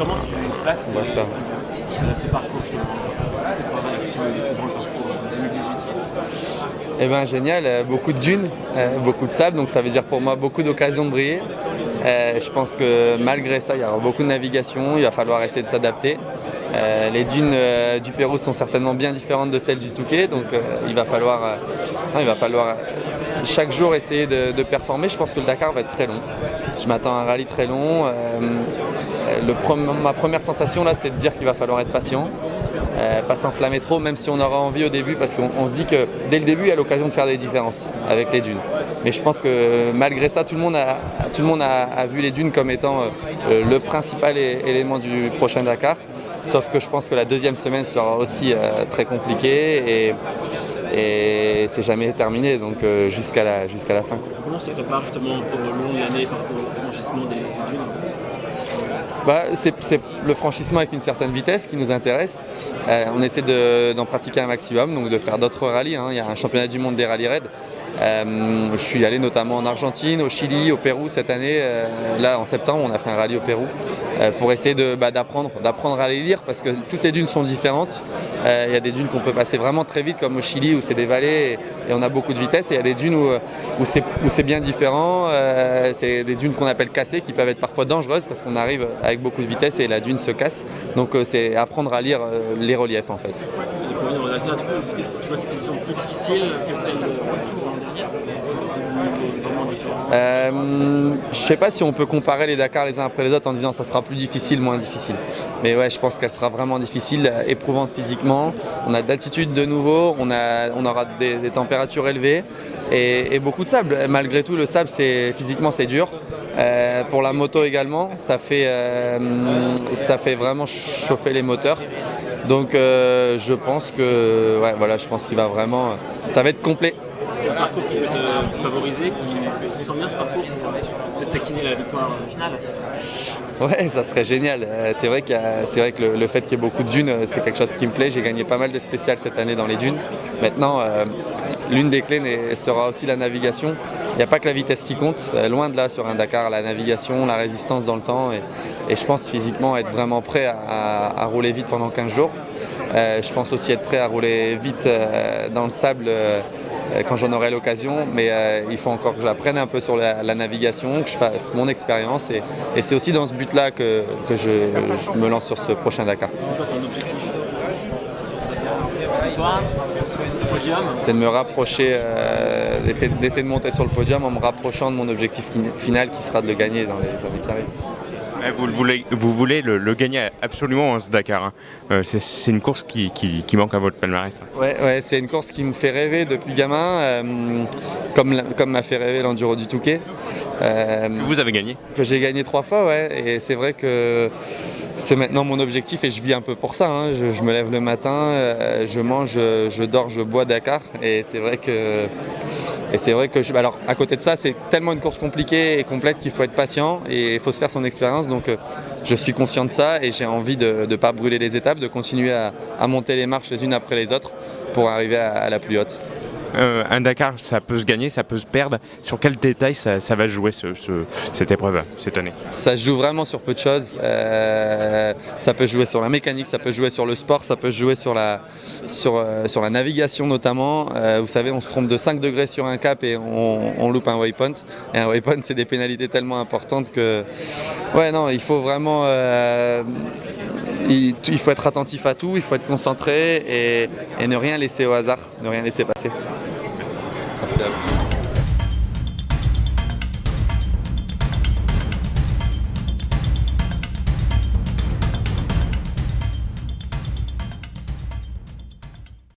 comment tu places ce parcours justement sur le grand parcours 2018? Eh bien génial, beaucoup de dunes, beaucoup de sable, donc ça veut dire pour moi beaucoup d'occasions de briller. Je pense que malgré ça, il y aura beaucoup de navigation, il va falloir essayer de s'adapter. Les dunes du Pérou sont certainement bien différentes de celles du Touquet, donc il va falloir chaque jour essayer de performer. Je pense que le Dakar va être très long. Je m'attends à un rallye très long. Ma première sensation là, c'est de dire qu'il va falloir être patient. Pas s'enflammer trop, même si on aura envie au début, parce qu'on se dit que dès le début il y a l'occasion de faire des différences avec les dunes. Mais je pense que malgré ça, tout le monde a vu les dunes comme étant le principal élément du prochain Dakar. Sauf que je pense que la deuxième semaine sera aussi très compliquée et c'est jamais terminé, donc jusqu'à la fin. Comment se prépare justement pour le long de l'année, pour le franchissement des dunes? C'est le franchissement avec une certaine vitesse qui nous intéresse. On essaie d'en pratiquer un maximum, donc de faire d'autres rallyes. Il y a un championnat du monde des rallyes raids. Je suis allé notamment en Argentine, au Chili, au Pérou cette année. Là en septembre on a fait un rallye au Pérou pour essayer d'apprendre à les lire, parce que toutes les dunes sont différentes. Il y a des dunes qu'on peut passer vraiment très vite comme au Chili où c'est des vallées et on a beaucoup de vitesse, et il y a des dunes où c'est bien différent. C'est des dunes qu'on appelle cassées qui peuvent être parfois dangereuses parce qu'on arrive avec beaucoup de vitesse et la dune se casse. Donc c'est apprendre à lire les reliefs en fait. Tu vois, c'était plus difficile que celle de retour en dernière? Je ne sais pas si on peut comparer les Dakar les uns après les autres en disant ça sera plus difficile, moins difficile. Mais ouais, je pense qu'elle sera vraiment difficile, éprouvante physiquement. On a de l'altitude de nouveau, on aura des températures élevées et beaucoup de sable. Malgré tout, le sable, physiquement, c'est dur. Pour la moto également, ça fait vraiment chauffer les moteurs. Donc je pense que je pense qu'il va vraiment, ça va être complet. C'est un parcours qui peut te favoriser, tu sens bien ce parcours pour peut-être taquiner la victoire finale? Ouais, ça serait génial. C'est vrai que le fait qu'il y ait beaucoup de dunes, c'est quelque chose qui me plaît. J'ai gagné pas mal de spéciales cette année dans les dunes. Maintenant, l'une des clés sera aussi la navigation. Il n'y a pas que la vitesse qui compte, loin de là sur un Dakar, la navigation, la résistance dans le temps et je pense physiquement être vraiment prêt à rouler vite pendant 15 jours. Je pense aussi être prêt à rouler vite dans le sable quand j'en aurai l'occasion, mais il faut encore que j'apprenne un peu sur la navigation, que je fasse mon expérience et c'est aussi dans ce but-là que je me lance sur ce prochain Dakar. C'est quoi ton objectif? Toi, le podium? C'est de me rapprocher, d'essayer de monter sur le podium en me rapprochant de mon objectif final qui sera de le gagner dans les années qui arrivent. Vous voulez le gagner absolument, ce Dakar. C'est une course qui manque à votre palmarès. Ouais, c'est une course qui me fait rêver depuis gamin, comme m'a fait rêver l'Enduro du Touquet. Vous avez gagné? Que j'ai gagné 3 fois, ouais. Et c'est vrai que c'est maintenant mon objectif et je vis un peu pour ça. Je me lève le matin, je mange, je dors, je bois Dakar. Et c'est vrai que alors à côté de ça, c'est tellement une course compliquée et complète qu'il faut être patient et il faut se faire son expérience. Donc je suis conscient de ça et j'ai envie de ne pas brûler les étapes, de continuer à monter les marches les unes après les autres pour arriver à la plus haute. Un Dakar, ça peut se gagner, ça peut se perdre. Sur quel détail ça va jouer cette épreuve cette année? Ça se joue vraiment sur peu de choses. Ça peut jouer sur la mécanique, ça peut jouer sur le sport, ça peut jouer sur la navigation notamment. Vous savez, on se trompe de 5 degrés sur un cap et on loupe un waypoint. Et un waypoint, c'est des pénalités tellement importantes que... Ouais, non, il faut vraiment... Il faut être attentif à tout, il faut être concentré et ne rien laisser au hasard, ne rien laisser passer. Merci à vous.